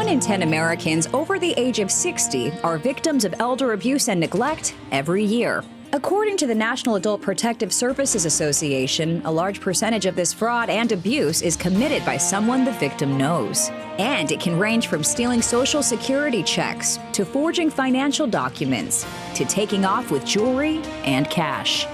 in 10 Americans over the age of 60 are victims of elder abuse and neglect every year. According to the National Adult Protective Services Association, a large percentage of this fraud and abuse is committed by someone the victim knows. And it can range from stealing Social Security checks, to forging financial documents, to taking off with jewelry and cash.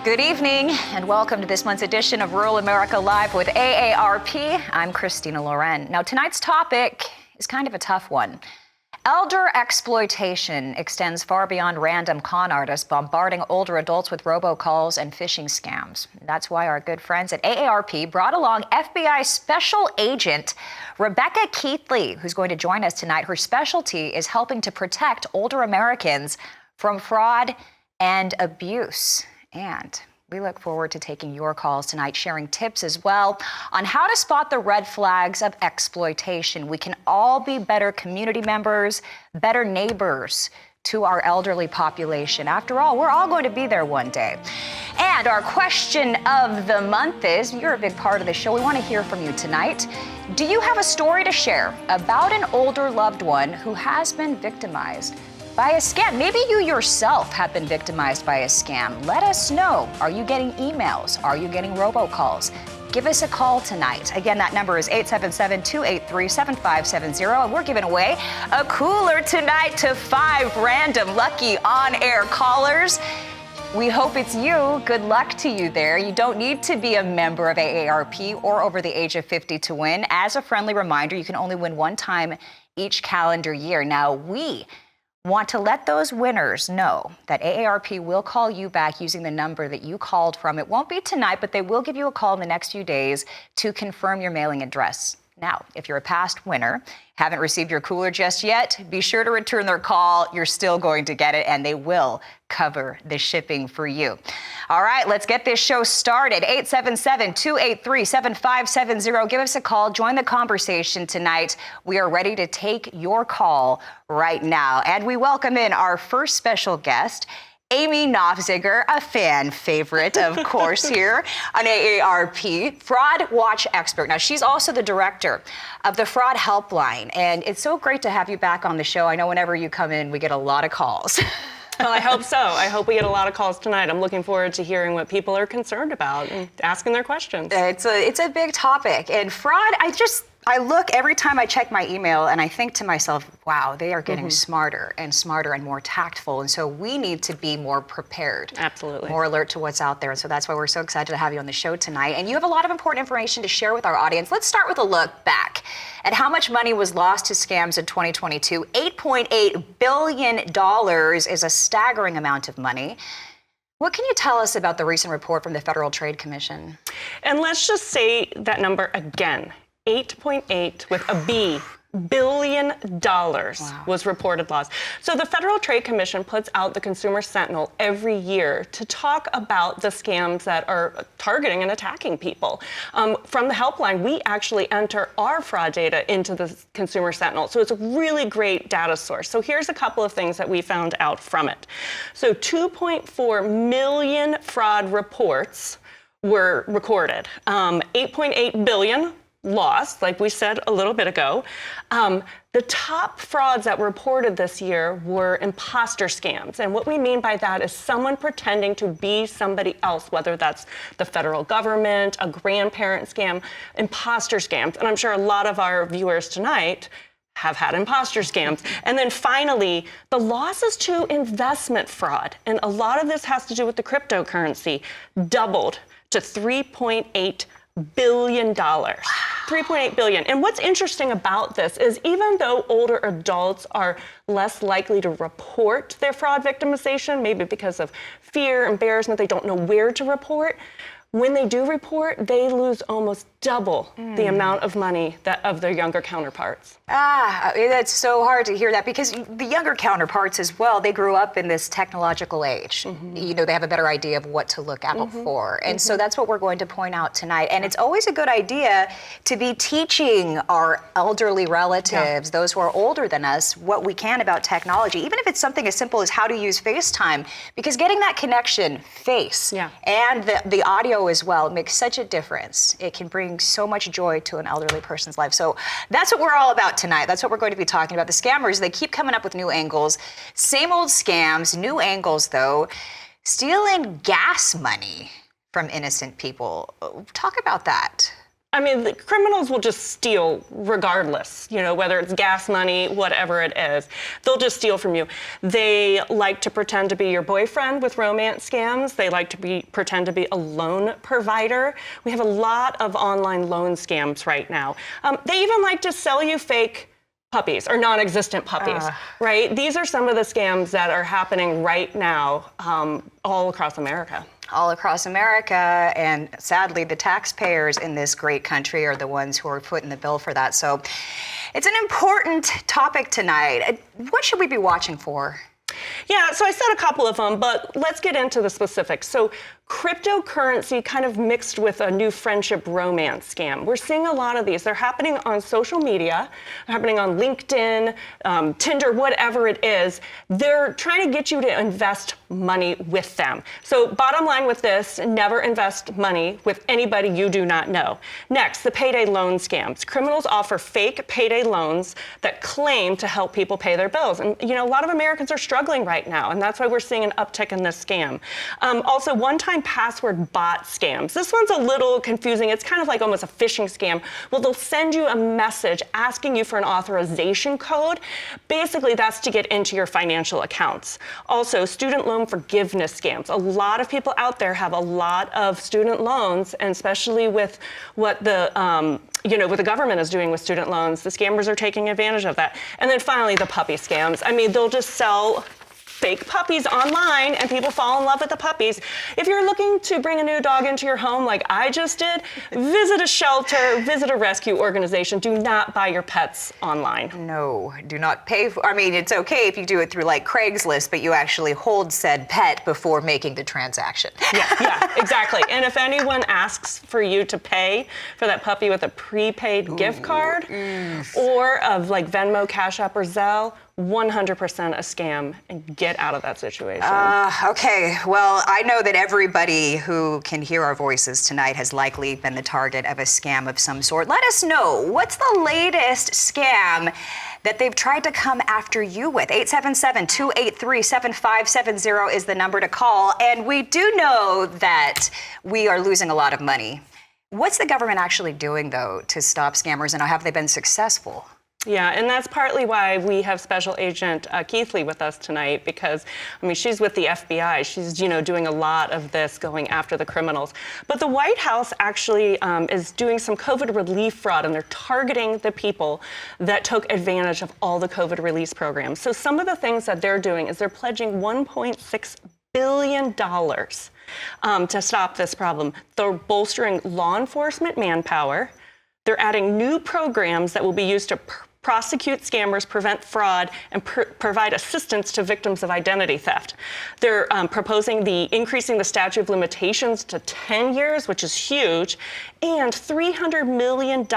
Good evening, and welcome to this month's edition of Rural America Live with AARP. I'm Christina Loren. Now, tonight's topic is kind of a tough one. Elder exploitation extends far beyond random con artists bombarding older adults with robocalls and phishing scams. That's why our good friends at AARP brought along FBI Special Agent Rebecca Keithley, who's going to join us tonight. Her specialty is helping to protect older Americans from fraud and abuse. And we look forward to taking your calls tonight, sharing tips as well on how to spot the red flags of exploitation. We can all be better community members, better neighbors to our elderly population. After all, we're all going to be there one day. And our question of the month is, you're a big part of the show. We want to hear from you tonight. Do you have a story to share about an older loved one who has been victimized by a scam? Maybe you yourself have been victimized by a scam. Let us know. Are you getting emails? Are you getting robocalls? Give us a call tonight. Again, that number is 877-283-7570, and we're giving away a cooler tonight to 5 random lucky on-air callers. We hope it's you. Good luck to you there. You don't need to be a member of AARP or over the age of 50 to win. As a friendly reminder, you can only win one time each calendar year. Now, we want to let those winners know that AARP will call you back using the number that you called from. It won't be tonight, but they will give you a call in the next few days to confirm your mailing address. Now, if you're a past winner, haven't received your cooler just yet, be sure to return their call. You're still going to get it, and they will cover the shipping for you. All right, let's get this show started. 877-283-7570. Give us a call. Join the conversation tonight. We are ready to take your call right now. And we welcome in our first special guest, Amy Knopziger, a fan favorite, of course, here on AARP, fraud watch expert. Now, she's also the director of the fraud helpline, and it's so great to have you back on the show. I know whenever you come in, we get a lot of calls. Well, I hope so. I hope we get a lot of calls tonight. I'm looking forward to hearing what people are concerned about and asking their questions. It's a big topic, and fraud, I look every time I check my email and I think to myself, wow, they are getting smarter and smarter and more tactful. And so we need to be more prepared. Absolutely. More alert to what's out there. And so that's why we're so excited to have you on the show tonight. And you have a lot of important information to share with our audience. Let's start with a look back at how much money was lost to scams in 2022. $8.8 billion is a staggering amount of money. What can you tell us about the recent report from the Federal Trade Commission? And let's just say that number again. 8.8 with a B, billion dollars was reported loss. So the Federal Trade Commission puts out the Consumer Sentinel every year to talk about the scams that are targeting and attacking people. From the helpline, we actually enter our fraud data into the Consumer Sentinel. So it's a really great data source. So here's a couple of things that we found out from it. So 2.4 million fraud reports were recorded. 8.8 billion lost, like we said a little bit ago. The top frauds that were reported this year were imposter scams. And what we mean by that is someone pretending to be somebody else, whether that's the federal government, a grandparent scam, imposter scams. And I'm sure a lot of our viewers tonight have had imposter scams. And then finally, the losses to investment fraud, and a lot of this has to do with the cryptocurrency, doubled to $3.8 billion. $3.8 billion. And what's interesting about this is even though older adults are less likely to report their fraud victimization, maybe because of fear, embarrassment, they don't know where to report, when they do report, they lose almost double the amount of money of their younger counterparts. That's so hard to hear that because the younger counterparts as well, they grew up in this technological age. You know, they have a better idea of what to look out for. And so that's what we're going to point out tonight. And it's always a good idea to be teaching our elderly relatives, those who are older than us, what we can about technology, even if it's something as simple as how to use FaceTime, because getting that connection, face, and the audio know as well, it makes such a difference. It can bring so much joy to an elderly person's life. So that's what we're all about tonight. That's what we're going to be talking about. The scammers, they keep coming up with new angles. Same old scams, new angles though. Stealing gas money from innocent people. Talk about that. I mean, the criminals will just steal regardless, whether it's gas money, whatever it is. They'll just steal from you. They like to pretend to be your boyfriend with romance scams. They like to pretend to be a loan provider. We have a lot of online loan scams right now. They even like to sell you fake puppies or non-existent puppies, right? These are some of the scams that are happening right now all across America. All across America, and sadly, the taxpayers in this great country are the ones who are footing the bill for that. So it's an important topic tonight. What should we be watching for? Yeah, so I said a couple of them, but let's get into the specifics. So cryptocurrency kind of mixed with a new friendship romance scam. We're seeing a lot of these. They're happening on social media, happening on LinkedIn, Tinder, whatever it is. They're trying to get you to invest money with them. So bottom line with this, never invest money with anybody you do not know. Next, the payday loan scams. Criminals offer fake payday loans that claim to help people pay their bills. And a lot of Americans are struggling right now, and that's why we're seeing an uptick in this scam. Also, one-time password bot scams. This one's a little confusing. It's kind of like almost a phishing scam. Well, they'll send you a message asking you for an authorization code. Basically, that's to get into your financial accounts. Also, student loan forgiveness scams. A lot of people out there have a lot of student loans, and especially with what the what the government is doing with student loans, the scammers are taking advantage of that. And then finally, the puppy scams. I mean, they'll just sell fake puppies online and people fall in love with the puppies. If you're looking to bring a new dog into your home like I just did, visit a shelter, visit a rescue organization. Do not buy your pets online. No, do not pay for, it's okay if you do it through like Craigslist, but you actually hold said pet before making the transaction. Yeah, exactly. And if anyone asks for you to pay for that puppy with a prepaid gift card or of like Venmo, Cash App, or Zelle, 100% a scam, and get out of that situation. Okay, well, I know that everybody who can hear our voices tonight has likely been the target of a scam of some sort. Let us know, what's the latest scam that they've tried to come after you with? 877-283-7570 is the number to call, and we do know that we are losing a lot of money. What's the government actually doing, though, to stop scammers, and have they been successful? Yeah, and that's partly why we have Special Agent Keithley with us tonight, because, she's with the FBI. She's, doing a lot of this, going after the criminals. But the White House actually is doing some COVID relief fraud, and they're targeting the people that took advantage of all the COVID release programs. So some of the things that they're doing is they're pledging $1.6 billion to stop this problem. They're bolstering law enforcement manpower. They're adding new programs that will be used to prosecute scammers, prevent fraud, and provide assistance to victims of identity theft. They're proposing increasing the statute of limitations to 10 years, which is huge, and $300 million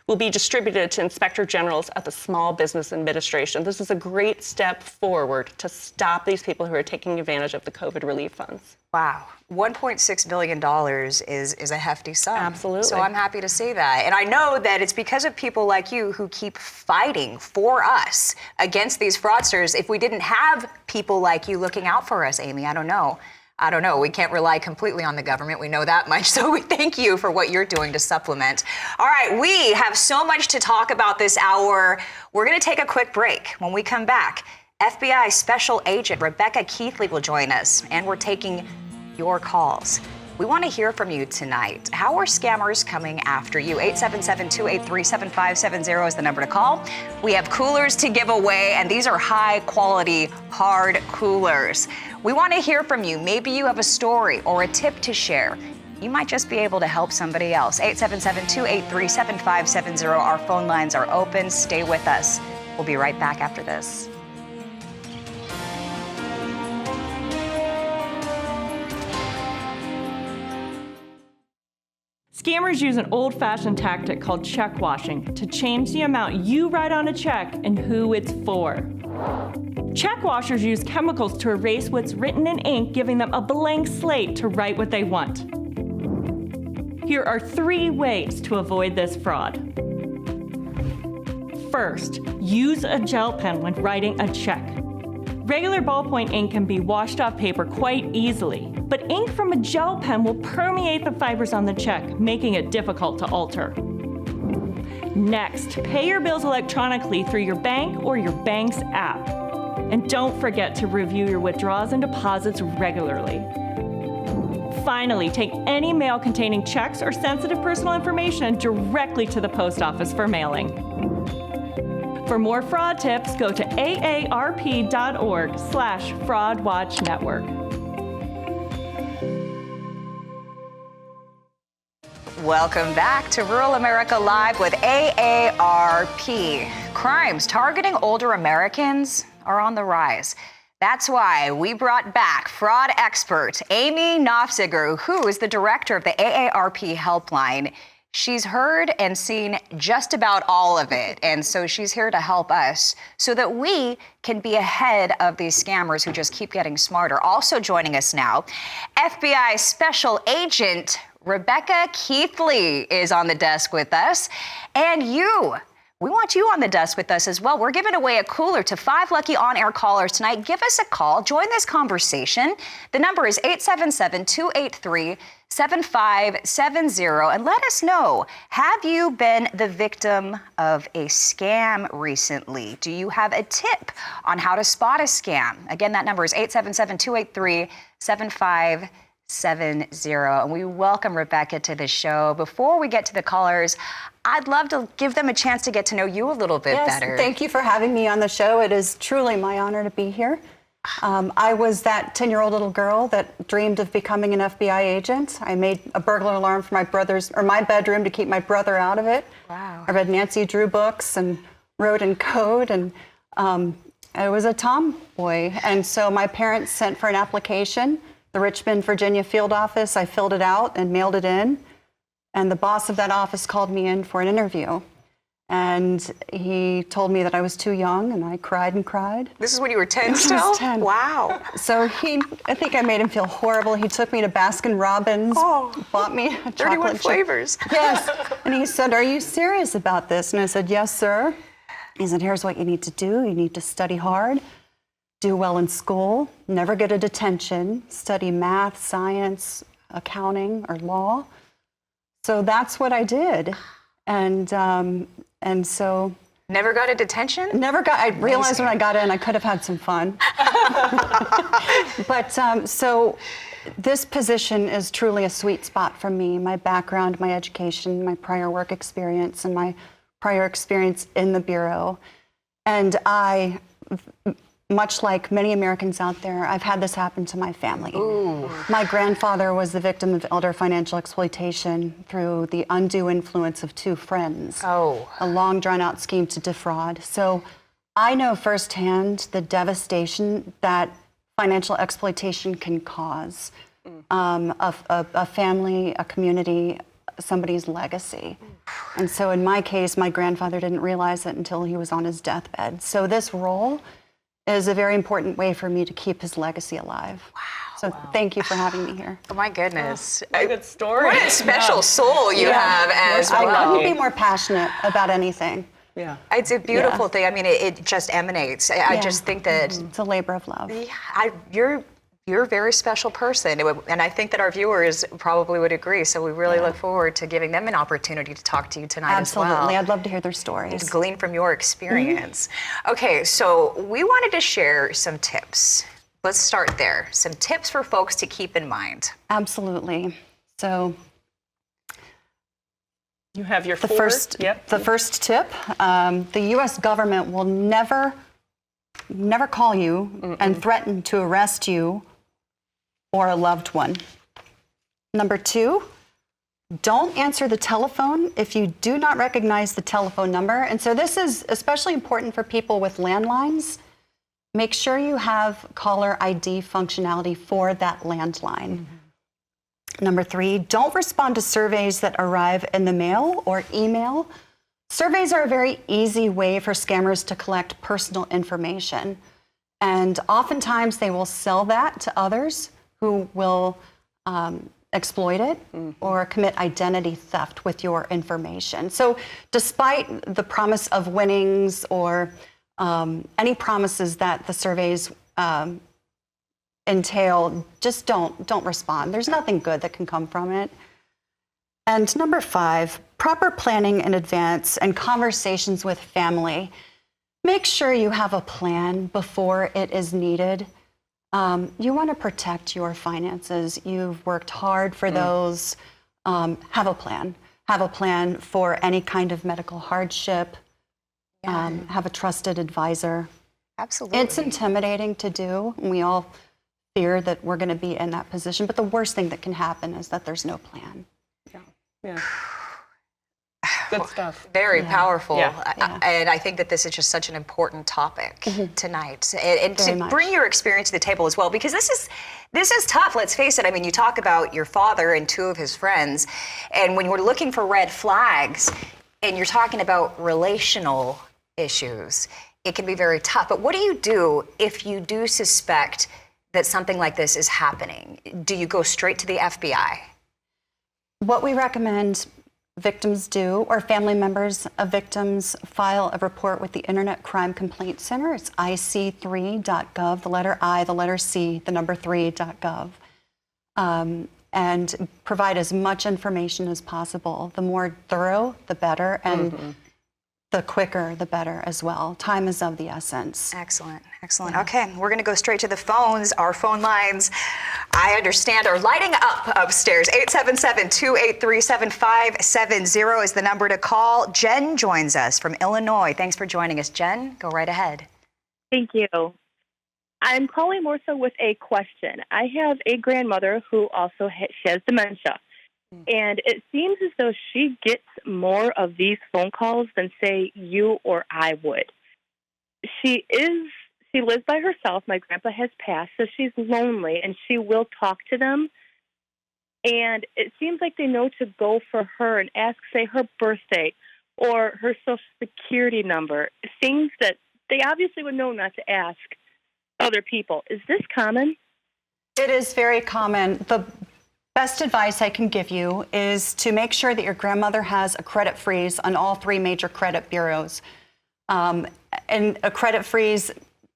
will be distributed to inspector generals at the Small Business Administration. This is a great step forward to stop these people who are taking advantage of the COVID relief funds. Wow. $1.6 billion is a hefty sum. Absolutely. So I'm happy to see that. And I know that it's because of people like you who keep fighting for us against these fraudsters. If we didn't have people like you looking out for us, Amy, I don't know. We can't rely completely on the government. We know that much. So we thank you for what you're doing to supplement. All right, we have so much to talk about this hour. We're going to take a quick break. When we come back, FBI Special Agent Rebecca Keithley will join us, and we're taking your calls. We want to hear from you tonight. How are scammers coming after you? 877-283-7570 is the number to call. We have coolers to give away, and these are high quality, hard coolers. We want to hear from you. Maybe you have a story or a tip to share. You might just be able to help somebody else. 877-283-7570. Our phone lines are open. Stay with us. We'll be right back after this. Scammers use an old-fashioned tactic called check washing to change the amount you write on a check and who it's for. Check washers use chemicals to erase what's written in ink, giving them a blank slate to write what they want. Here are 3 ways to avoid this fraud. First, use a gel pen when writing a check. Regular ballpoint ink can be washed off paper quite easily, but ink from a gel pen will permeate the fibers on the check, making it difficult to alter. Next, pay your bills electronically through your bank or your bank's app. And don't forget to review your withdrawals and deposits regularly. Finally, take any mail containing checks or sensitive personal information directly to the post office for mailing. For more fraud tips, go to aarp.org/fraudwatchnetwork. Welcome back to Rural America Live with AARP. Crimes targeting older Americans are on the rise. That's why we brought back fraud expert Amy Nofziger, who is the director of the AARP helpline. She's heard and seen just about all of it, and so she's here to help us so that we can be ahead of these scammers who just keep getting smarter. Also joining us now, FBI Special Agent Rebecca Keithley is on the desk with us, and we want you on the desk with us as well. We're giving away a cooler to 5 lucky on-air callers tonight. Give us a call. Join this conversation. The number is 877-283-7570. And let us know, have you been the victim of a scam recently? Do you have a tip on how to spot a scam? Again, that number is 877-283-7570. And we welcome Rebecca to the show. Before we get to the callers, I'd love to give them a chance to get to know you a little bit better. Thank you for having me on the show. It is truly my honor to be here. I was that 10-year-old little girl that dreamed of becoming an FBI agent. I made a burglar alarm for my bedroom to keep my brother out of it. Wow. I read Nancy Drew books and wrote in code, and I was a tomboy. And so my parents sent for an application, the Richmond, Virginia field office. I filled it out and mailed it in. And the boss of that office called me in for an interview. And he told me that I was too young, and I cried and cried. This is when you were 10 still? I was 10. Wow. So I think I made him feel horrible. He took me to Baskin-Robbins, bought me a 31 flavors. Yes. And he said, "Are you serious about this?" And I said, "Yes, sir." He said, "Here's what you need to do. You need to study hard, do well in school, never get a detention, study math, science, accounting, or law." So that's what I did. And so... Never got a detention? I realized when I got in, I could have had some fun. But so this position is truly a sweet spot for me. My background, my education, my prior work experience, and my prior experience in the Bureau. And I, much like many Americans out there, I've had this happen to my family. Ooh. My grandfather was the victim of elder financial exploitation through the undue influence of 2 friends. Oh. A long, drawn-out scheme to defraud. So I know firsthand the devastation that financial exploitation can cause a family, a community, somebody's legacy. And so in my case, my grandfather didn't realize it until he was on his deathbed. So this role is a very important way for me to keep his legacy alive. Wow. So thank you for having me here. Oh my goodness. What a good story. What a special soul you have as I well. couldn't be more passionate about anything. Yeah. It's a beautiful thing. I mean, it just emanates. I just think that It's a labor of love. you're a very special person, and I think that our viewers probably would agree. So we really look forward to giving them an opportunity to talk to you tonight as well. Absolutely. I'd love to hear their stories. To glean from your experience. Okay, so we wanted to share some tips. Let's start there. Some tips for folks to keep in mind. Absolutely. So You have your the 4. first tip, the U.S. government will never call you and threaten to arrest you or a loved one. Number 2, don't answer the telephone if you do not recognize the telephone number. And so this is especially important for people with landlines. Make sure you have caller ID functionality for that landline. Number 3, don't respond to surveys that arrive in the mail or email. Surveys are a very easy way for scammers to collect personal information. And oftentimes they will sell that to others who will exploit it or commit identity theft with your information. So despite the promise of winnings or any promises that the surveys entail, just don't respond. There's nothing good that can come from it. And number 5, proper planning in advance and conversations with family. Make sure you have a plan before it is needed. You want to protect your finances. You've worked hard for those. Have a plan. Have a plan for any kind of medical hardship. Have a trusted advisor. Absolutely. It's intimidating to do. We all fear that we're going to be in that position. But the worst thing that can happen is that there's no plan. Yeah. Good stuff. Very powerful. Yeah. And I think that this is just such an important topic tonight. And Very to much. bring your experience to the table as well, because this is tough, let's face it. I mean, you talk about your father and 2 of his friends, and when we're looking for red flags, and you're talking about relational issues, it can be very tough. But what do you do if you do suspect that something like this is happening? Do you go straight to the FBI? What we recommend victims do, or family members of victims, file a report with the Internet Crime Complaint Center. It's ic3.gov, the letter I, the letter C, the number 3.gov, and provide as much information as possible. The more thorough, the better, and the quicker, the better as well. Time is of the essence. Excellent, excellent. Okay, we're going to go straight to the phones. Our phone lines, I understand, are lighting up upstairs. 877-283-7570 is the number to call. Jen joins us from Illinois. Thanks for joining us, Jen. Go right ahead. Thank you. I'm calling more so with a question. I have a grandmother who also she has dementia. And it seems as though she gets more of these phone calls than, say, you or I would. She lives by herself. My grandpa has passed, so she's lonely, and she will talk to them. And it seems like they know to go for her and ask, say, her birthday or her Social Security number, things that they obviously would know not to ask other people. Is this common? It is very common. The best advice I can give you is to make sure that your grandmother has a credit freeze on all 3 major credit bureaus. And a credit freeze,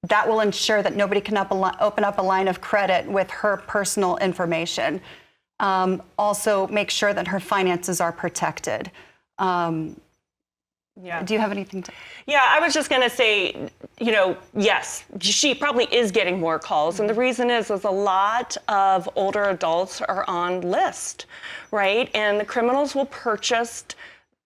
that will ensure that nobody can open up a line of credit with her personal information. Also, make sure that her finances are protected. Do you have anything to? Yeah, I was just going to say, yes, she probably is getting more calls. And the reason is a lot of older adults are on list, right? And the criminals will purchase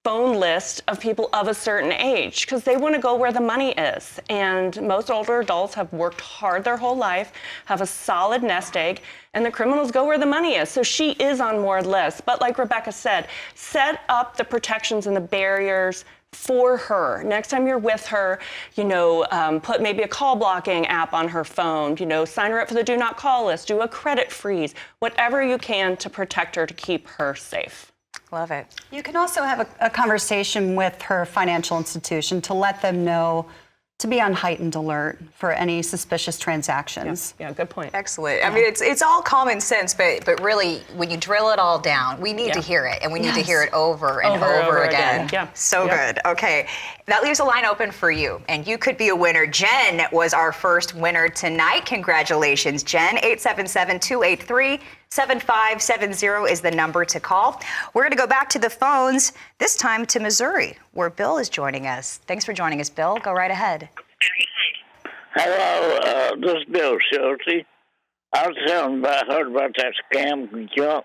phone list of people of a certain age because they want to go where the money is. And most older adults have worked hard their whole life, have a solid nest egg, and the criminals go where the money is. So she is on more lists. But like Rebecca said, set up the protections and the barriers for her. Next time you're with her, put maybe a call blocking app on her phone, sign her up for the do not call list, do a credit freeze, whatever you can to protect her, to keep her safe. Love it. You can also have a conversation with her financial institution to let them know to be on heightened alert for any suspicious transactions. Yeah, good point. Excellent. I mean, it's all common sense, but really, when you drill it all down, we need to hear it, and we need to hear it over and over again. Yeah. So good. Okay. That leaves a line open for you, and you could be a winner. Jen was our first winner tonight. Congratulations, Jen. 877-283-7570 is the number to call. We're going to go back to the phones, this time to Missouri, where Bill is joining us. Thanks for joining us, Bill. Go right ahead. Hello, this is Bill Schulte. I was I heard about that scam junk.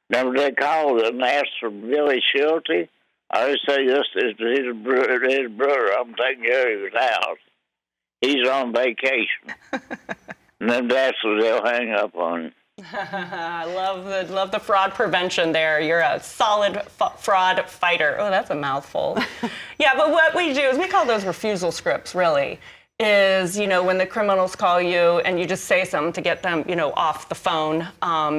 Remember they called and asked for Billy Schulte? I always say this is his brother. I'm taking care of his house. He's on vacation. And then that's what they'll hang up on. I love the fraud prevention there. You're a solid fraud fighter. Oh, that's a mouthful. Yeah, but what we do is we call those refusal scripts, really. is, when the criminals call you and you just say something to get them, off the phone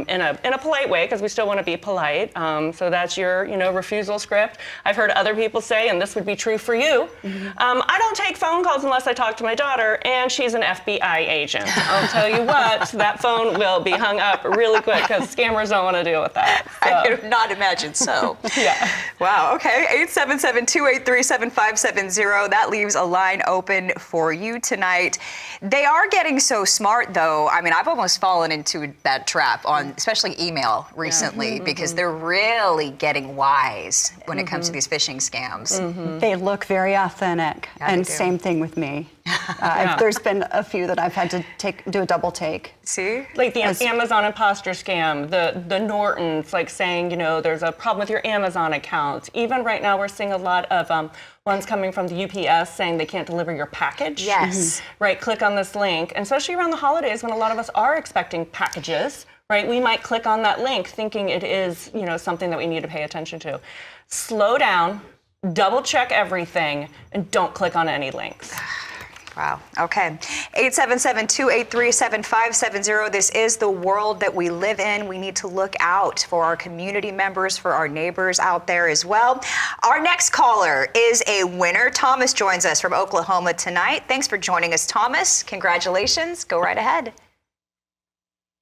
in a polite way, because we still want to be polite. So that's your, refusal script. I've heard other people say, and this would be true for you, I don't take phone calls unless I talk to my daughter, and she's an FBI agent. I'll tell you what, that phone will be hung up really quick because scammers don't want to deal with that. So. I could not imagine so. Yeah. Wow, okay. 877-283-7570. That leaves a line open for you tonight. They are getting so smart, though. I mean, I've almost fallen into that trap on especially email recently because they're really getting wise when it comes to these phishing scams. They look very authentic, Yeah, and they do. same thing with me. There's been a few that I've had to do a double take. See? Like the Amazon imposter scam, the Nortons, like saying, there's a problem with your Amazon account. Even right now, we're seeing a lot of ones coming from the UPS saying they can't deliver your package. Yes. Right, click on this link. And especially around the holidays when a lot of us are expecting packages, right? We might click on that link thinking it is, something that we need to pay attention to. Slow down, double check everything, and don't click on any links. Wow. Okay. 877-283-7570. This is the world that we live in. We need to look out for our community members, for our neighbors out there as well. Our next caller is a winner. Thomas joins us from Oklahoma tonight. Thanks for joining us, Thomas. Congratulations. Go right ahead.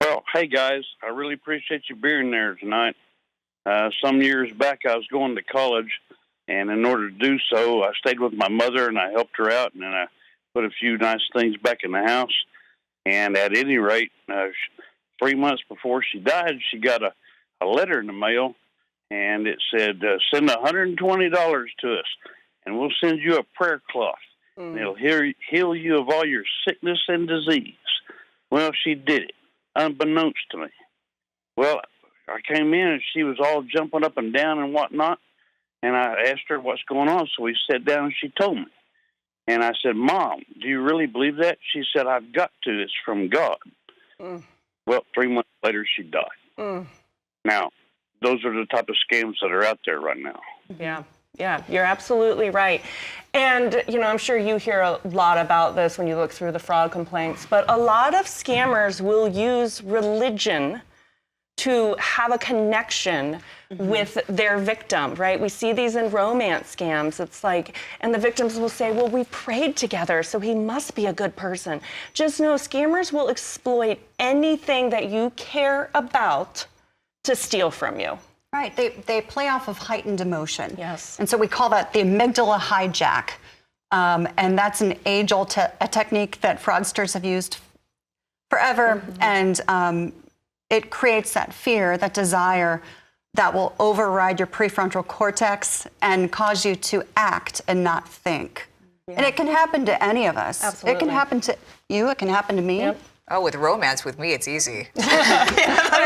Well, hey guys, I really appreciate you being there tonight. Some years back, I was going to college, and in order to do so, I stayed with my mother and I helped her out, and then I put a few nice things back in the house. And at any rate, 3 months before she died, she got a letter in the mail, and it said, send $120 to us, and we'll send you a prayer cloth. And it'll heal you of all your sickness and disease. Well, she did it, unbeknownst to me. Well, I came in, and she was all jumping up and down and whatnot, and I asked her what's going on, so we sat down, and she told me. And I said, Mom, do you really believe that? She said, I've got to. It's from God. Well, 3 months later, she died. Now, those are the type of scams that are out there right now. Yeah, you're absolutely right. And, I'm sure you hear a lot about this when you look through the fraud complaints, but a lot of scammers will use religion to have a connection with their victim, right? We see these in romance scams. It's like, and the victims will say, well, we prayed together, so he must be a good person. Just know scammers will exploit anything that you care about to steal from you. Right, they play off of heightened emotion. Yes. And so we call that the amygdala hijack. And that's an age-old technique that fraudsters have used forever. And it creates that fear, that desire that will override your prefrontal cortex and cause you to act and not think. And it can happen to any of us. Absolutely. It can happen to you, it can happen to me. Yep. Oh, with romance, with me, it's easy. Let me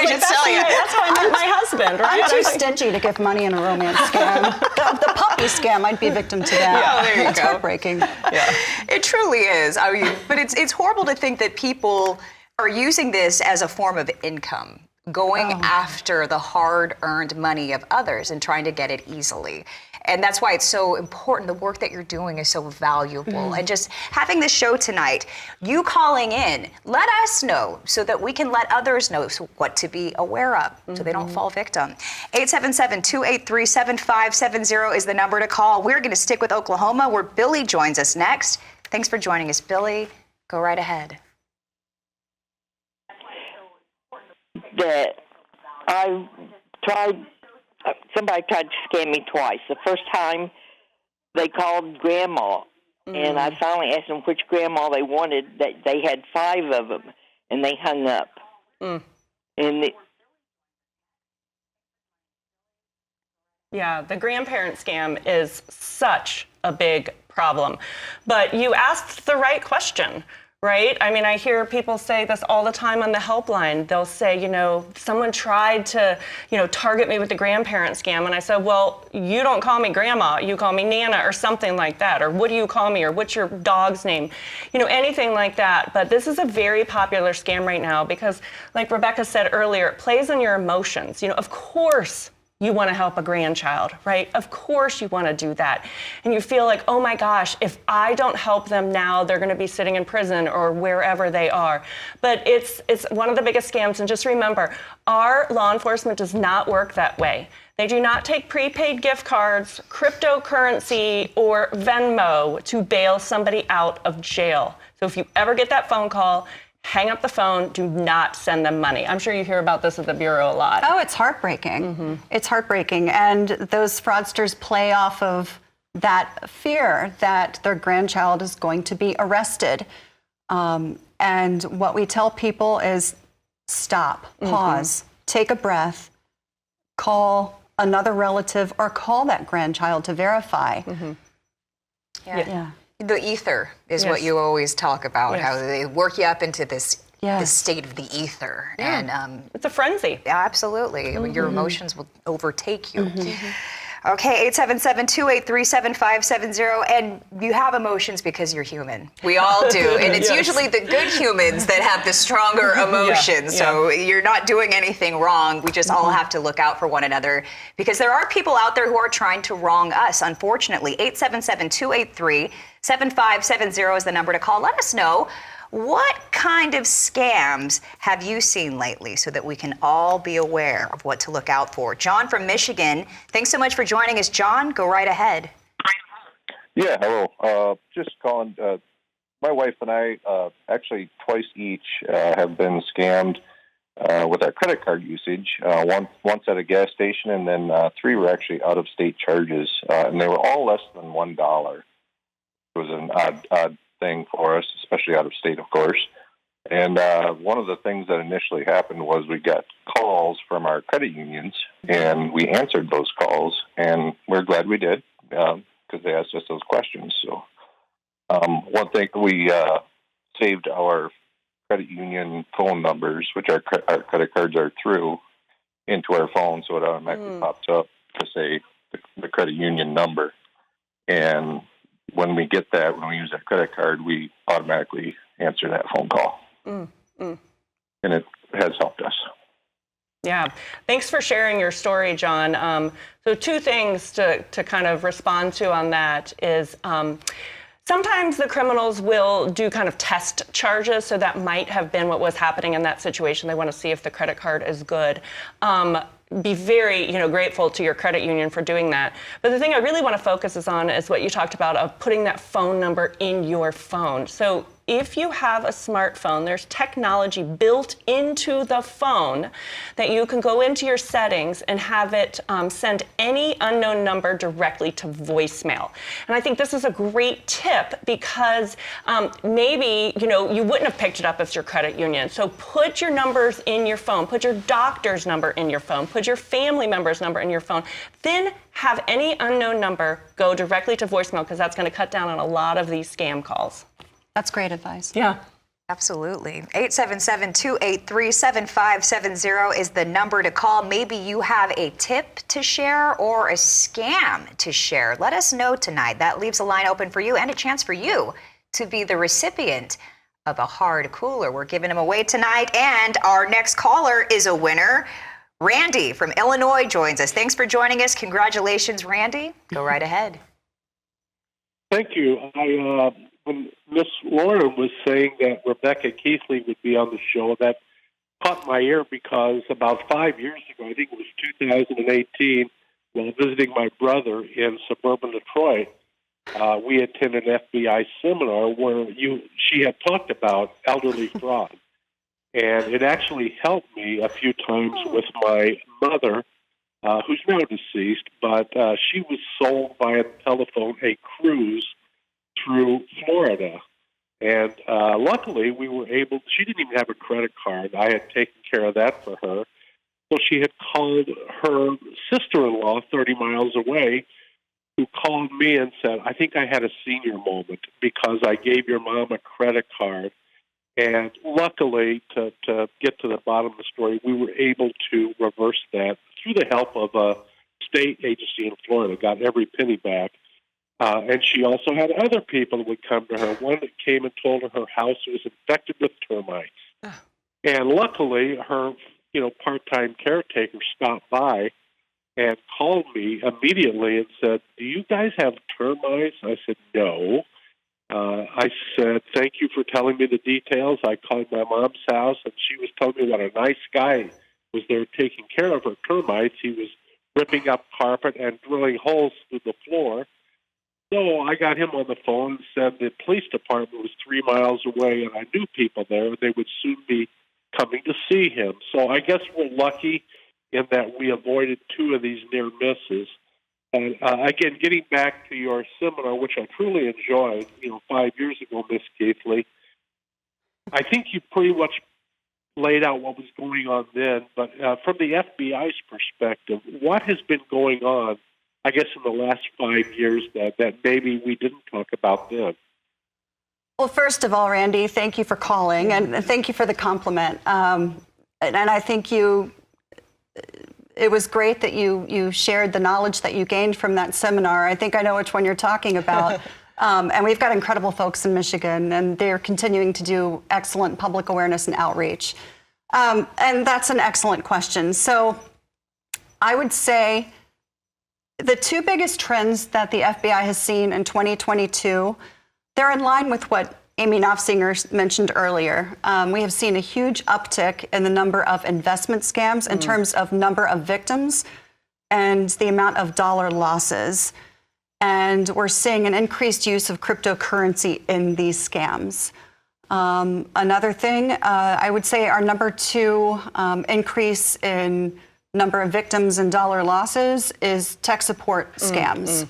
just tell you. That's how I met my husband, right? I'm too stingy to give money in a romance scam. the puppy scam might be victim to that. Yeah, there you That's go. heartbreaking. Yeah. It truly is. I mean, but it's horrible to think that people are using this as a form of income, going after the hard-earned money of others and trying to get it easily. And that's why it's so important. The work that you're doing is so valuable. And just having this show tonight, you calling in, let us know so that we can let others know what to be aware of so they don't fall victim. 877-283-7570 is the number to call. We're going to stick with Oklahoma, where Billy joins us next. Thanks for joining us, Billy. Go right ahead. That I tried, somebody tried to scam me twice. The first time they called Grandma, and I finally asked them which Grandma they wanted. That they had 5 of them, and they hung up. And yeah, the grandparent scam is such a big problem. But you asked the right question. Right? I mean, I hear people say this all the time on the helpline. They'll say, someone tried to, target me with the grandparent scam. And I said, well, you don't call me grandma. You call me Nana or something like that. Or what do you call me? Or what's your dog's name? Anything like that. But this is a very popular scam right now because, like Rebecca said earlier, it plays on your emotions. Of course, you want to help a grandchild, right? Of course you want to do that. And you feel like, oh my gosh, if I don't help them now, they're going to be sitting in prison or wherever they are. But it's one of the biggest scams. And just remember, our law enforcement does not work that way. They do not take prepaid gift cards, cryptocurrency, or Venmo to bail somebody out of jail. So if you ever get that phone call, hang up the phone, do not send them money. I'm sure you hear about this at the Bureau a lot. Oh, it's heartbreaking. It's heartbreaking. And those fraudsters play off of that fear that their grandchild is going to be arrested. And what we tell people is stop, pause, take a breath, call another relative or call that grandchild to verify. Yeah. The ether is what you always talk about, how they work you up into this state of the ether. And it's a frenzy. Absolutely. Your emotions will overtake you. Okay, 877-283-7570. And you have emotions because you're human. We all do. And it's usually the good humans that have the stronger emotions. So you're not doing anything wrong. We just all have to look out for one another because there are people out there who are trying to wrong us, unfortunately. 877-283-7570 is the number to call. Let us know. What kind of scams have you seen lately so that we can all be aware of what to look out for? John from Michigan, thanks so much for joining us. John, go right ahead. Yeah, hello. Just calling. My wife and I, actually twice each, have been scammed with our credit card usage. Once at a gas station, and then 3 were actually out-of-state charges, and they were all less than $1. It was an odd thing for us, especially out of state, of course. And one of the things that initially happened was we got calls from our credit unions, and we answered those calls, and we're glad we did because they asked us those questions. So one thing, we saved our credit union phone numbers, which our credit cards are through, into our phone, so it automatically pops up to say the credit union number. And when we get that, when we use that credit card, we automatically answer that phone call. And it has helped us. Yeah. Thanks for sharing your story, John. So 2 things to kind of respond to on that is sometimes the criminals will do kind of test charges. So that might have been what was happening in that situation. They want to see if the credit card is good. Be very, grateful to your credit union for doing that. But the thing I really want to focus on is what you talked about of putting that phone number in your phone. So if you have a smartphone, there's technology built into the phone that you can go into your settings and have it send any unknown number directly to voicemail. And I think this is a great tip because maybe, you wouldn't have picked it up if it's your credit union. So put your numbers in your phone, put your doctor's number in your phone, put your family member's number in your phone, then have any unknown number go directly to voicemail because that's going to cut down on a lot of these scam calls. That's great advice. Yeah. Absolutely. 877-283-7570 is the number to call. Maybe you have a tip to share or a scam to share. Let us know tonight. That leaves a line open for you and a chance for you to be the recipient of a hard cooler. We're giving them away tonight. And our next caller is a winner. Randy from Illinois joins us. Thanks for joining us. Congratulations, Randy. Go right ahead. Thank you. When Miss Lauren was saying that Rebecca Keithley would be on the show, that caught my ear because about 5 years ago, I think it was 2018, while visiting my brother in suburban Detroit, we attended an FBI seminar where she had talked about elderly fraud. And it actually helped me a few times with my mother, who's now deceased, but she was sold by a telephone a cruise through Florida. And luckily, we were able, she didn't even have a credit card. I had taken care of that for her. So she had called her sister-in-law 30 miles away, who called me and said, I think I had a senior moment because I gave your mom a credit card. And luckily, to get to the bottom of the story, we were able to reverse that through the help of a state agency in Florida, got every penny back. And she also had other people that would come to her. One that came and told her house was infected with termites. And luckily, her part-time caretaker stopped by and called me immediately and said, "Do you guys have termites?" I said, "No." I said, "Thank you for telling me the details." I called my mom's house, and she was telling me what a nice guy was there taking care of her termites. He was ripping up carpet and drilling holes through the floor. So I got him on the phone and said the police department was 3 miles away, and I knew people there, and they would soon be coming to see him. So I guess we're lucky in that we avoided 2 of these near misses. And again, getting back to your seminar, which I truly enjoyed, 5 years ago, Miss Keithley, I think you pretty much laid out what was going on then. But from the FBI's perspective, what has been going on, I guess, in the last 5 years that maybe we didn't talk about then? Well, first of all, Randy, thank you for calling, and thank you for the compliment. And I think it was great that you shared the knowledge that you gained from that seminar. I think I know which one you're talking about. And we've got incredible folks in Michigan, and they're continuing to do excellent public awareness and outreach. And that's an excellent question. So I would say the 2 biggest trends that the FBI has seen in 2022, they're in line with what Amy Knopfsinger mentioned earlier. We have seen a huge uptick in the number of investment scams in terms of number of victims and the amount of dollar losses. And we're seeing an increased use of cryptocurrency in these scams. Another thing, I would say our number 2 increase in number of victims and dollar losses is tech support scams.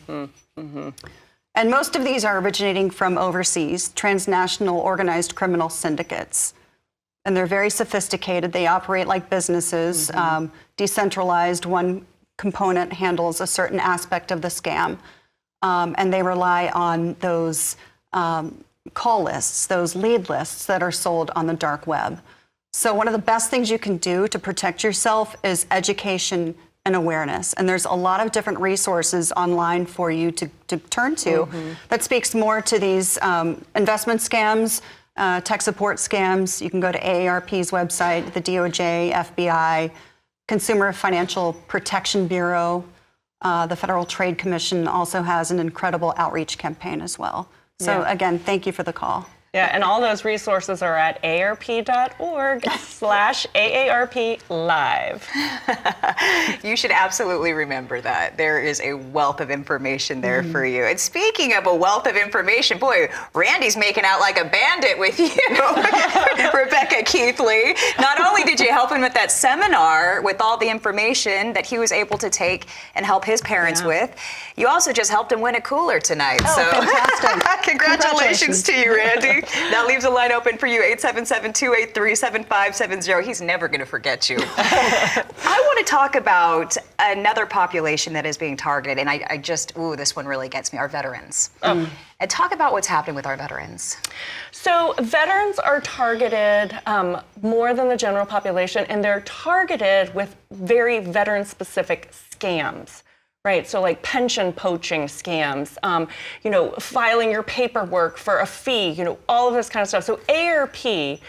And most of these are originating from overseas, transnational organized criminal syndicates. And they're very sophisticated. They operate like businesses, decentralized. One component handles a certain aspect of the scam. And they rely on those call lists, those lead lists that are sold on the dark web. So one of the best things you can do to protect yourself is education and awareness. And there's a lot of different resources online for you to turn to that speaks more to these investment scams, tech support scams. You can go to AARP's website, the DOJ, FBI, Consumer Financial Protection Bureau. The Federal Trade Commission also has an incredible outreach campaign as well. So again, thank you for the call. Yeah, and all those resources are at arp.org/AARP live. You should absolutely remember that. There is a wealth of information there for you. And speaking of a wealth of information, boy, Randy's making out like a bandit with you, Rebecca Keithley. Not only did you help him at that seminar with all the information that he was able to take and help his parents with, you also just helped him win a cooler tonight. Oh, so fantastic. Congratulations to you, Randy. That leaves a line open for you, 877-283-7570. He's never going to forget you. I want to talk about another population that is being targeted, and I just, this one really gets me, our veterans. And talk about what's happening with our veterans. So veterans are targeted more than the general population, and they're targeted with very veteran-specific scams. Right, so like pension poaching scams, filing your paperwork for a fee, all of this kind of stuff. So AARP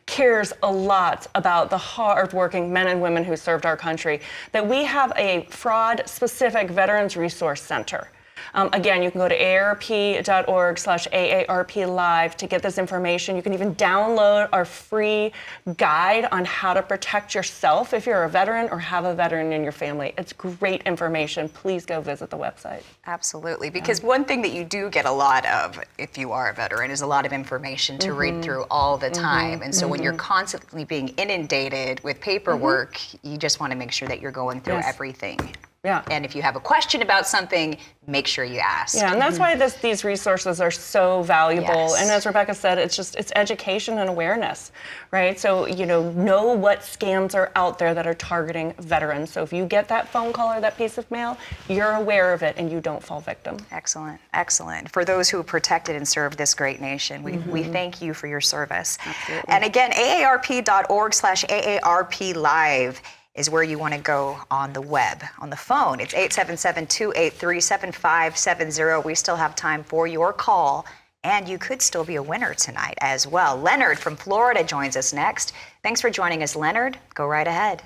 cares a lot about the hardworking men and women who served our country, that we have a fraud-specific Veterans Resource Center. Again, you can go to arp.org/AARP live to get this information. You can even download our free guide on how to protect yourself if you're a veteran or have a veteran in your family. It's great information. Please go visit the website. Absolutely, because one thing that you do get a lot of if you are a veteran is a lot of information to read through all the time. And so when you're constantly being inundated with paperwork, you just want to make sure that you're going through everything. Yeah. And if you have a question about something, make sure you ask. Yeah, and that's why these resources are so valuable. Yes. And as Rebecca said, it's education and awareness, right? So, know what scams are out there that are targeting veterans. So if you get that phone call or that piece of mail, you're aware of it and you don't fall victim. Excellent, excellent. For those who have protected and served this great nation, we thank you for your service. Absolutely. And again, aarp.org/AARP live is where you want to go on the web. On the phone, it's 877-283-7570. We still have time for your call, and you could still be a winner tonight as well. Leonard from Florida joins us next. Thanks for joining us, Leonard. Go right ahead.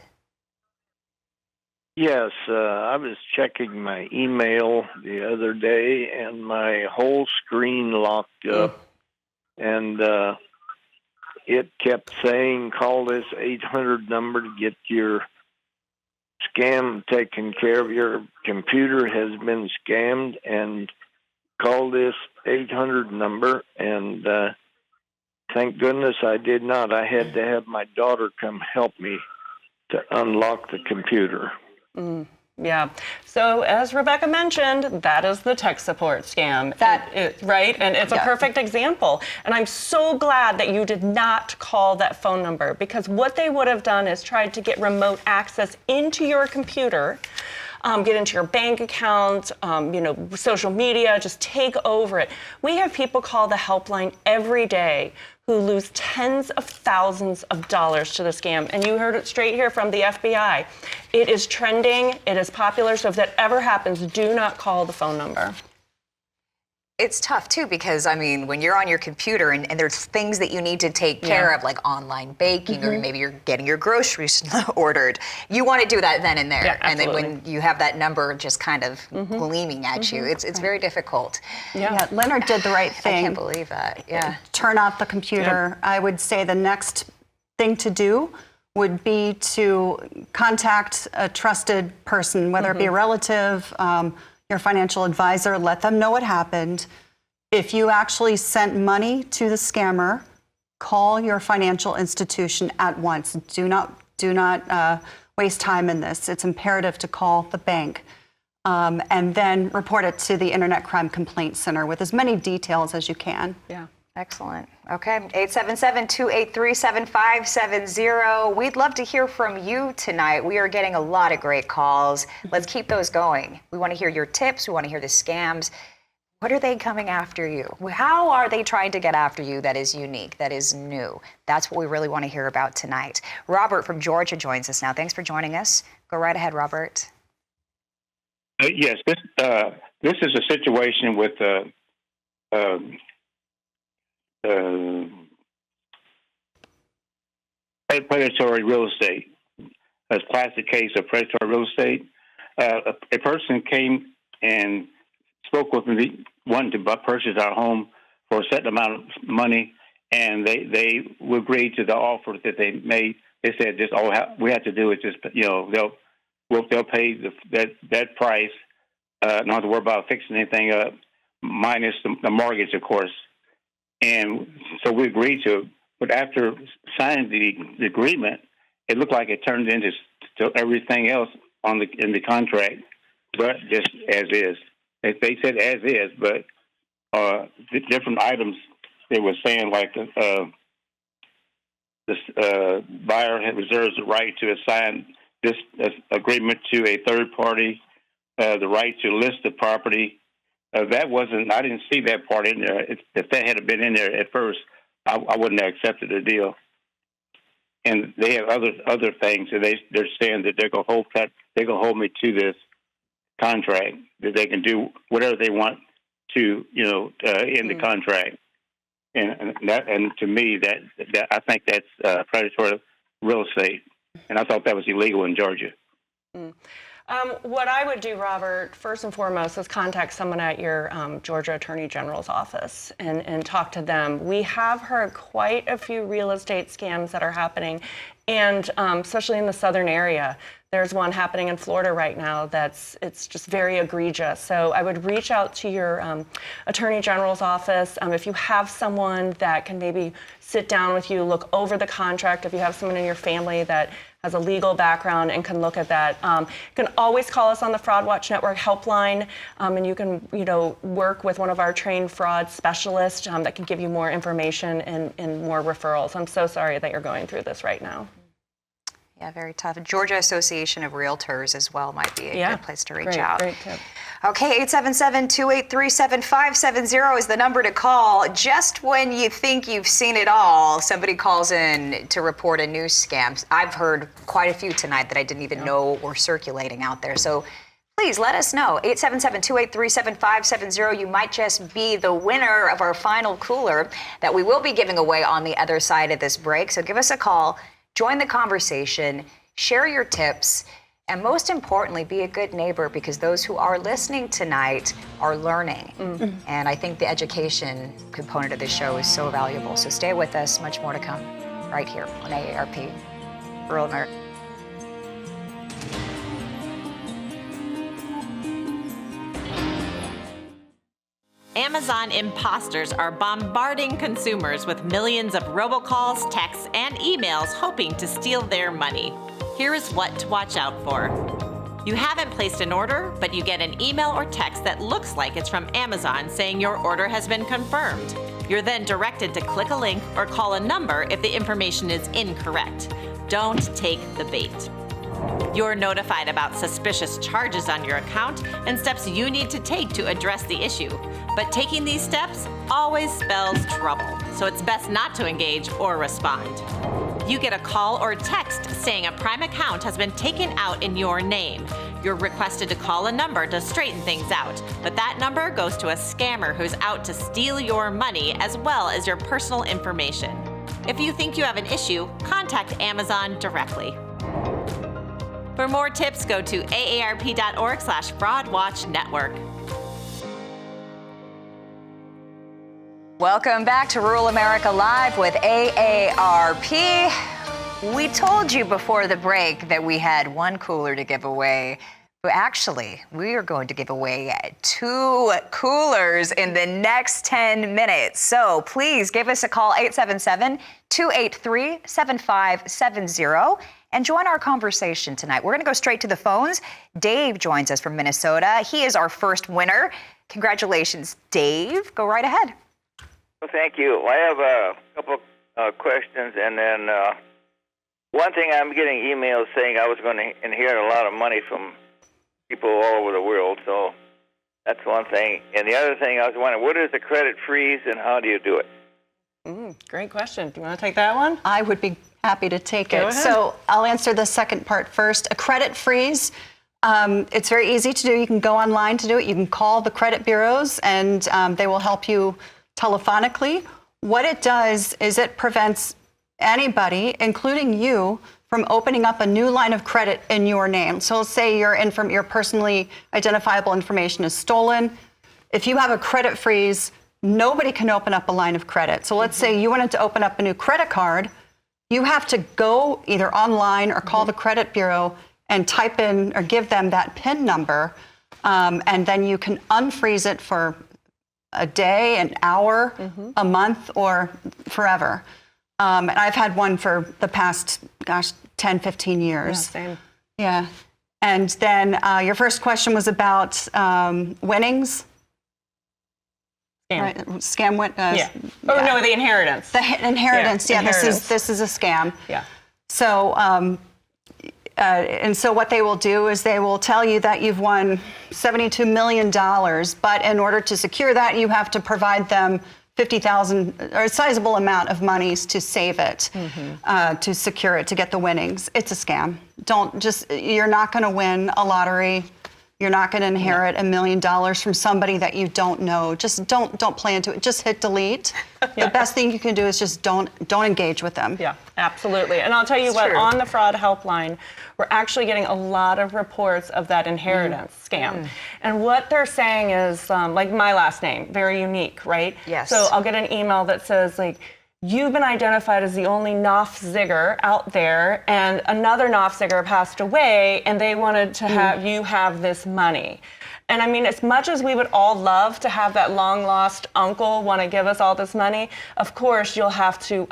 Yes, I was checking my email the other day, and my whole screen locked up, and it kept saying, call this 800 number to get your scam taken care of. Your computer has been scammed, and call this 800 number, and thank goodness I did not. I had to have my daughter come help me to unlock the computer. Yeah. So as Rebecca mentioned, that is the tech support scam. Right? And it's a perfect example. And I'm so glad that you did not call that phone number, because what they would have done is tried to get remote access into your computer, get into your bank account, social media, just take over it. We have people call the helpline every day who lose tens of thousands of dollars to the scam. And you heard it straight here from the FBI. It is trending, it is popular, so if that ever happens, do not call the phone number. It's tough, too, because, I mean, when you're on your computer and there's things that you need to take care of, like online baking, or maybe you're getting your groceries ordered, you want to do that then and there. Yeah, and then when you have that number just kind of gleaming at you, it's very difficult. Yeah, Leonard did the right thing. I can't believe that, Turn off the computer. I would say the next thing to do would be to contact a trusted person, whether it be a relative, your financial advisor, let them know what happened. If you actually sent money to the scammer, call your financial institution at once. Do not waste time in this. It's imperative to call the bank, and then report it to the Internet Crime Complaint Center with as many details as you can. Yeah. Excellent. Okay, 877-283-7570. We'd love to hear from you tonight. We are getting a lot of great calls. Let's keep those going. We want to hear your tips. We want to hear the scams. What are they coming after you? How are they trying to get after you that is unique, that is new? That's what we really want to hear about tonight. Robert from Georgia joins us now. Thanks for joining us. Go right ahead, Robert. Yes, this is a situation with predatory real estate. A classic case of predatory real estate. A person came and spoke with me, wanted to purchase our home for a certain amount of money, and they agreed to the offer that they made. They said, "Just all we have to do is just, they'll pay that price. Not have to worry about fixing anything up, minus the mortgage, of course." And so we agreed to it. But after signing the agreement, it looked like it turned into everything else in the contract, but just as is. They said as is, but the different items they were saying, like this buyer reserves the right to assign this agreement to a third party, the right to list the property. That wasn't. I didn't see that part in there. If that had been in there at first, I wouldn't have accepted the deal. And they have other things, and they're saying that they're gonna hold me to this contract, that they can do whatever they want to, in the contract. And to me, that I think that's predatory real estate, and I thought that was illegal in Georgia. What I would do, Robert, first and foremost, is contact someone at your Georgia Attorney General's office and talk to them. We have heard quite a few real estate scams that are happening, and especially in the southern area. There's one happening in Florida right now it's just very egregious. So I would reach out to your Attorney General's office. If you have someone that can maybe sit down with you, look over the contract, if you have someone in your family that has a legal background and can look at that. You can always call us on the Fraud Watch Network helpline, and you can, work with one of our trained fraud specialists that can give you more information and more referrals. I'm so sorry that you're going through this right now. Yeah, very tough. Georgia Association of Realtors as well might be a good place to reach out. Great tip. Okay, 877-283-7570 is the number to call. Just when you think you've seen it all, somebody calls in to report a news scam. I've heard quite a few tonight that I didn't even know were circulating out there. So please let us know. 877-283-7570. You might just be the winner of our final cooler that we will be giving away on the other side of this break. So give us a call, join the conversation, share your tips. And most importantly, be a good neighbor, because those who are listening tonight are learning. And I think the education component of this show is so valuable. So stay with us, much more to come right here on AARP, Rural America. Amazon imposters are bombarding consumers with millions of robocalls, texts, and emails hoping to steal their money. Here is what to watch out for. You haven't placed an order, but you get an email or text that looks like it's from Amazon saying your order has been confirmed. You're then directed to click a link or call a number if the information is incorrect. Don't take the bait. You're notified about suspicious charges on your account and steps you need to take to address the issue. But taking these steps always spells trouble, so it's best not to engage or respond. You get a call or text saying a Prime account has been taken out in your name. You're requested to call a number to straighten things out, but that number goes to a scammer who's out to steal your money as well as your personal information. If you think you have an issue, contact Amazon directly. For more tips, go to aarp.org/fraudwatchnetwork. Welcome back to Rural America Live with AARP. We told you before the break that we had one cooler to give away. But actually, we are going to give away 2 coolers in the next 10 minutes. So please give us a call, 877-283-7570, and join our conversation tonight. We're going to go straight to the phones. Dave joins us from Minnesota. He is our first winner. Congratulations, Dave. Go right ahead. Well, thank you. I have a couple questions, and then one thing, I'm getting emails saying I was going to inherit a lot of money from people all over the world, so that's one thing. And the other thing, I was wondering, what is a credit freeze and how do you do it? Great question. Do you want to take that one? I would be happy to take Go it. ahead. So I'll answer the second part first. A credit freeze, it's very easy to do. You can go online to do it. You can call the credit bureaus and they will help you telephonically. What it does is it prevents anybody, including you, from opening up a new line of credit in your name. So let's say your personally identifiable information is stolen. If you have a credit freeze, nobody can open up a line of credit. So let's say you wanted to open up a new credit card, you have to go either online or call the credit bureau and type in or give them that PIN number, and then you can unfreeze it for a day, an hour, a month, or forever. And I've had one for the past, 10, 15 years. Yeah, same. Yeah. And then your first question was about winnings. Scam. Right. Scam went. Yeah. Oh, no, the inheritance. The inheritance. Yeah, inheritance. This is a scam. Yeah. So, and so what they will do is they will tell you that you've won $72 million, but in order to secure that, you have to provide them $50,000 or a sizable amount of monies to save it, to secure it, to get the winnings. It's a scam. You're not going to win a lottery. You're not going to inherit $1 million from somebody that you don't know. Just don't play into it. Just hit delete. The best thing you can do is just don't engage with them. Yeah, absolutely. And I'll tell you what, on the fraud helpline, we're actually getting a lot of reports of that inheritance scam. And what they're saying is, like my last name, very unique, right? Yes. So I'll get an email that says, like, you've been identified as the only Nofziger out there, and another Nofziger passed away, and they wanted to have you have this money. And I mean, as much as we would all love to have that long-lost uncle want to give us all this money, of course, you'll have to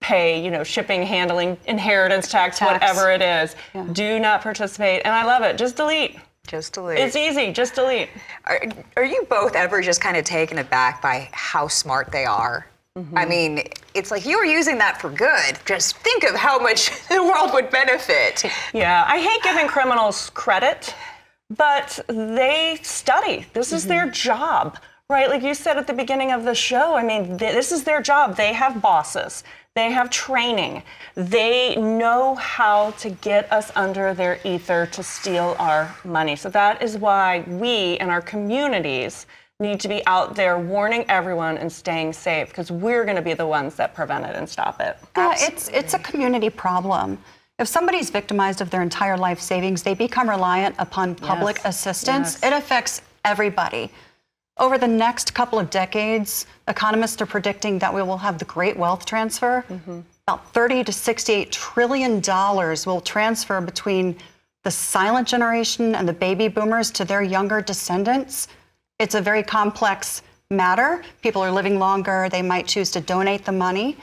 pay, shipping, handling, inheritance tax, whatever it is. Yeah. Do not participate. And I love it. Just delete. Just delete. It's easy. Just delete. Are you both ever just kind of taken aback by how smart they are? I mean, it's like you were using that for good. Just think of how much the world would benefit. Yeah, I hate giving criminals credit, but they study. This is their job, right? Like you said at the beginning of the show, I mean, this is their job. They have bosses. They have training. They know how to get us under their ether to steal our money. So that is why we in our communities need to be out there warning everyone and staying safe, because we're going to be the ones that prevent it and stop it. Yeah, it's a community problem. If somebody's victimized of their entire life savings, they become reliant upon public assistance. It affects everybody. Over the next couple of decades, economists are predicting that we will have the great wealth transfer. About $30 to $68 trillion will transfer between the silent generation and the baby boomers to their younger descendants. It's a very complex matter. People are living longer. They might choose to donate the money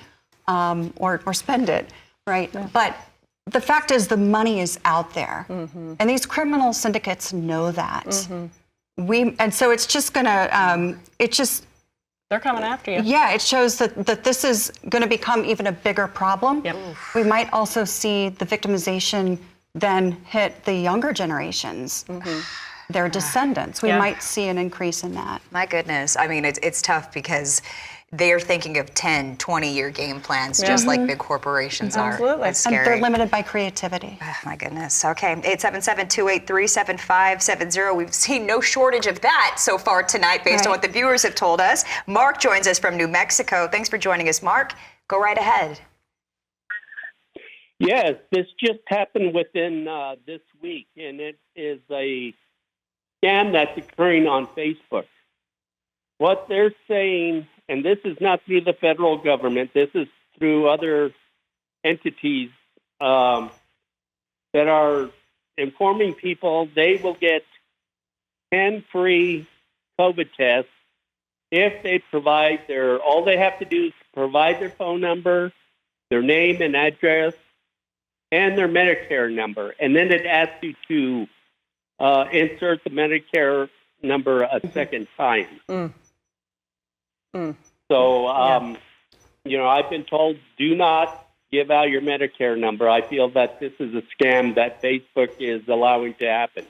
or spend it, right? But the fact is the money is out there. And these criminal syndicates know that. And so it's just going to, they're coming after you. Yeah, it shows that this is going to become even a bigger problem. We might also see the victimization then hit the younger generations, their descendants. We might see an increase in that. My goodness. I mean, it's tough because they're thinking of 10, 20-year game plans, just like big corporations are. Absolutely. It's scary. And they're limited by creativity. Oh, my goodness. Okay, 877-283-7570. We've seen no shortage of that so far tonight based on what the viewers have told us. Mark joins us from New Mexico. Thanks for joining us, Mark. Go right ahead. Yes, this just happened within this week, and it is a scam that's occurring on Facebook. What they're saying, and this is not through the federal government, this is through other entities that are informing people they will get 10 free COVID tests if they provide all they have to do is provide their phone number, their name and address, and their Medicare number. And then it asks you to insert the Medicare number a second time. So, I've been told do not give out your Medicare number. I feel that this is a scam that Facebook is allowing to happen.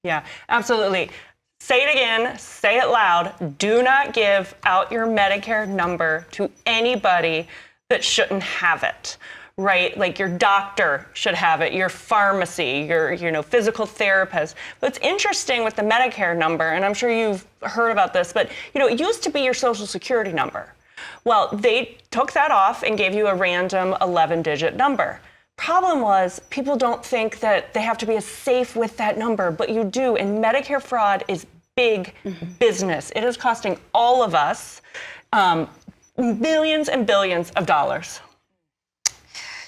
Yeah, absolutely. Say it again, say it loud. Do not give out your Medicare number to anybody that shouldn't have it. Right, like your doctor should have it, your pharmacy, your physical therapist. What's interesting with the Medicare number, and I'm sure you've heard about this, but it used to be your Social Security number. Well, they took that off and gave you a random 11-digit number. Problem was, people don't think that they have to be as safe with that number, but you do. And Medicare fraud is big business. It is costing all of us billions and billions of dollars.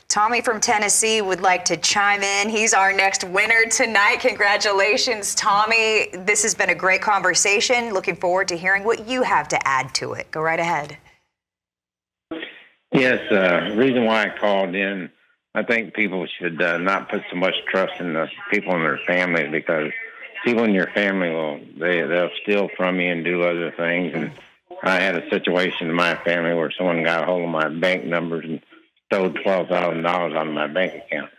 Tommy from Tennessee would like to chime in. He's our next winner tonight. Congratulations, Tommy. This has been a great conversation. Looking forward to hearing what you have to add to it. Go right ahead. Yes, the reason why I called in, I think people should not put so much trust in the people in their family, because people in your family they'll steal from you and do other things. And I had a situation in my family where someone got a hold of my bank numbers and stole $12,000 out of my bank account.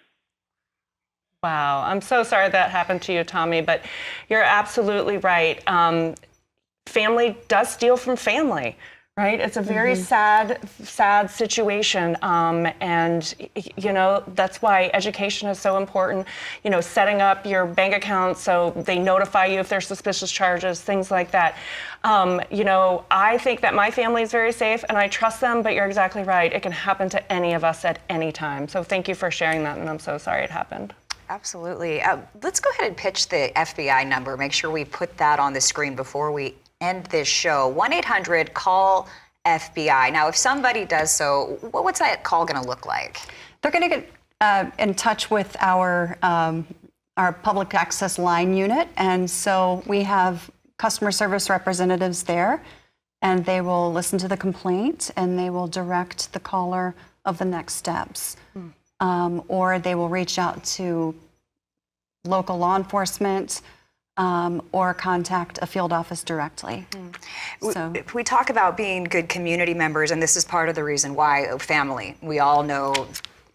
Wow, I'm so sorry that happened to you, Tommy, but you're absolutely right. Family does steal from family, right? It's a very sad situation. And, that's why education is so important. Setting up your bank account so they notify you if there's suspicious charges, things like that. I think that my family is very safe and I trust them, but you're exactly right. It can happen to any of us at any time. So thank you for sharing that, and I'm so sorry it happened. Absolutely. Let's go ahead and pitch the FBI number. Make sure we put that on the screen before we end this show. 1-800-CALL-FBI. Now, if somebody does so, what's that call going to look like? They're going to get in touch with our public access line unit, and so we have customer service representatives there, and they will listen to the complaint and they will direct the caller of the next steps. Or they will reach out to local law enforcement or contact a field office directly. So we talk about being good community members, and this is part of the reason why family. We all know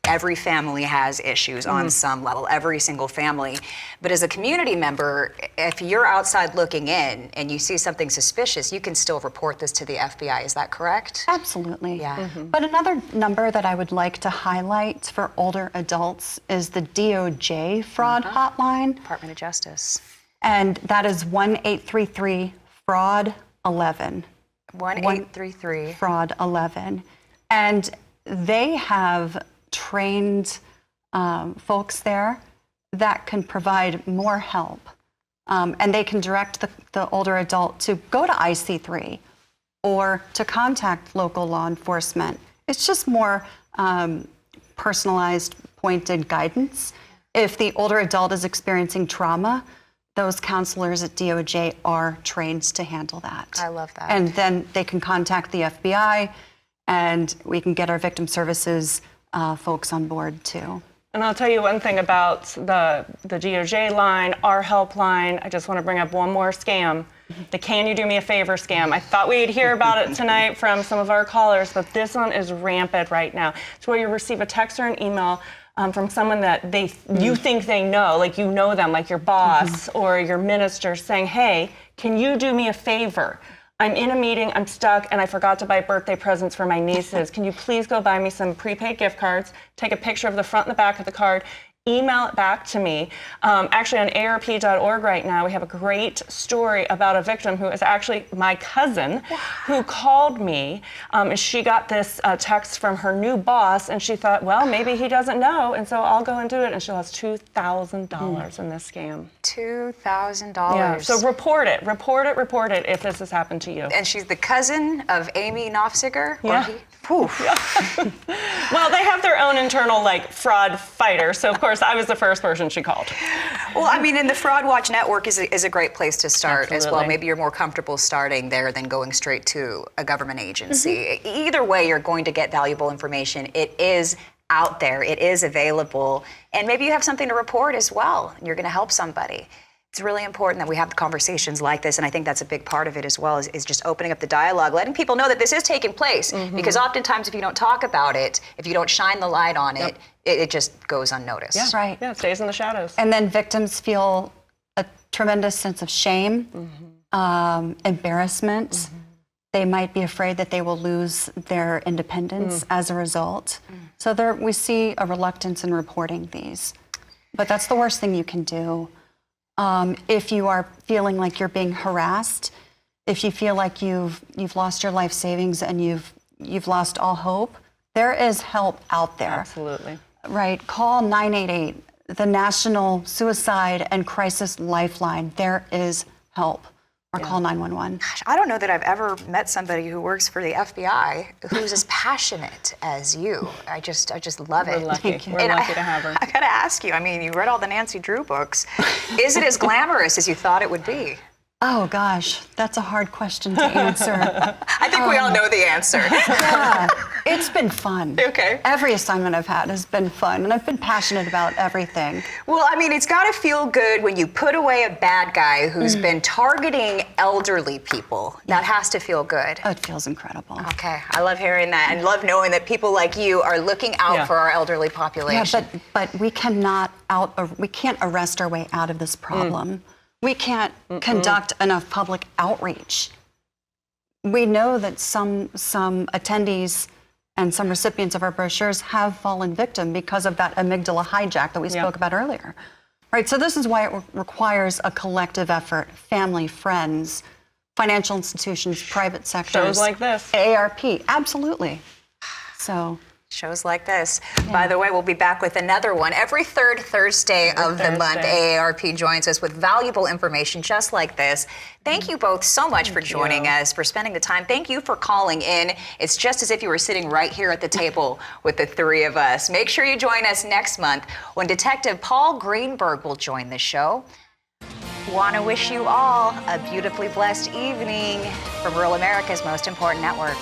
every family has issues on some level, every single family. But as a community member, if you're outside looking in and you see something suspicious, you can still report this to the FBI. Is that correct? Absolutely. Yeah. But another number that I would like to highlight for older adults is the DOJ fraud hotline. Department of Justice. And that is 1-833-FRAUD-11. 1-833. FRAUD-11. And they have trained folks there that can provide more help. And they can direct the older adult to go to IC3 or to contact local law enforcement. It's just more personalized, pointed guidance. If the older adult is experiencing trauma, those counselors at DOJ are trained to handle that. I love that. And then they can contact the FBI, and we can get our victim services folks on board too. And I'll tell you one thing about the DOJ line, our helpline. I just want to bring up one more scam, the Can You Do Me a Favor scam. I thought we'd hear about it tonight from some of our callers, but this one is rampant right now. It's where you receive a text or an email from someone that you think they know, like you know them, like your boss or your minister, saying, hey, can you do me a favor? I'm in a meeting, I'm stuck, and I forgot to buy birthday presents for my nieces. Can you please go buy me some prepaid gift cards, take a picture of the front and the back of the card, email it back to me. Actually, on arp.org right now, we have a great story about a victim who is actually my cousin who called me. And she got this text from her new boss, and she thought, well, maybe he doesn't know, and so I'll go and do it. And she lost $2,000 in this scam. $2,000. Yeah, so report it if this has happened to you. And she's the cousin of Amy Knopfziger? Yeah. Well, they have their own internal fraud fighter, so of course I was the first person she called. Well, I mean, and the Fraud Watch Network is a great place to start as well. Absolutely. Maybe you're more comfortable starting there than going straight to a government agency. Either way, you're going to get valuable information. It is out there, it is available, and maybe you have something to report as well. You're going to help somebody. It's really important that we have conversations like this, and I think that's a big part of it as well, is just opening up the dialogue, letting people know that this is taking place, because oftentimes if you don't talk about it, if you don't shine the light on it, it just goes unnoticed. That's right. Yeah, it stays in the shadows. And then victims feel a tremendous sense of shame, embarrassment. They might be afraid that they will lose their independence as a result. So we see a reluctance in reporting these. But that's the worst thing you can do. If you are feeling like you're being harassed, if you feel like you've lost your life savings and you've lost all hope, there is help out there. Absolutely. Right. Call 988, the National Suicide and Crisis Lifeline. There is help. Or call 911. Gosh, I don't know that I've ever met somebody who works for the FBI who's as passionate as you. I just love it. We're lucky. We're lucky to have her. I gotta ask you, I mean, you read all the Nancy Drew books. Is it as glamorous as you thought it would be? Oh gosh, that's a hard question to answer. I think we all know the answer. Yeah, it's been fun. Okay. Every assignment I've had has been fun, and I've been passionate about everything. Well, I mean, it's got to feel good when you put away a bad guy who's been targeting elderly people. That has to feel good. It feels incredible. Okay, I love hearing that, and love knowing that people like you are looking out for our elderly population. Yeah, but we can't arrest our way out of this problem. We can't conduct enough public outreach. We know that some attendees and some recipients of our brochures have fallen victim because of that amygdala hijack that we spoke about earlier. Right, so this is why it requires a collective effort, family, friends, financial institutions, private sectors. Shows like this. AARP, absolutely. So. Shows like this. By the way, we'll be back with another one every third Thursday of the month. AARP joins us with valuable information just like this. Thank you both so much for joining us, for spending the time. Thank you for calling in. It's just as if you were sitting right here at the table with the three of us. Make sure you join us next month when Detective Paul Greenberg will join the show. Want to wish you all a beautifully blessed evening from Rural America's most important network.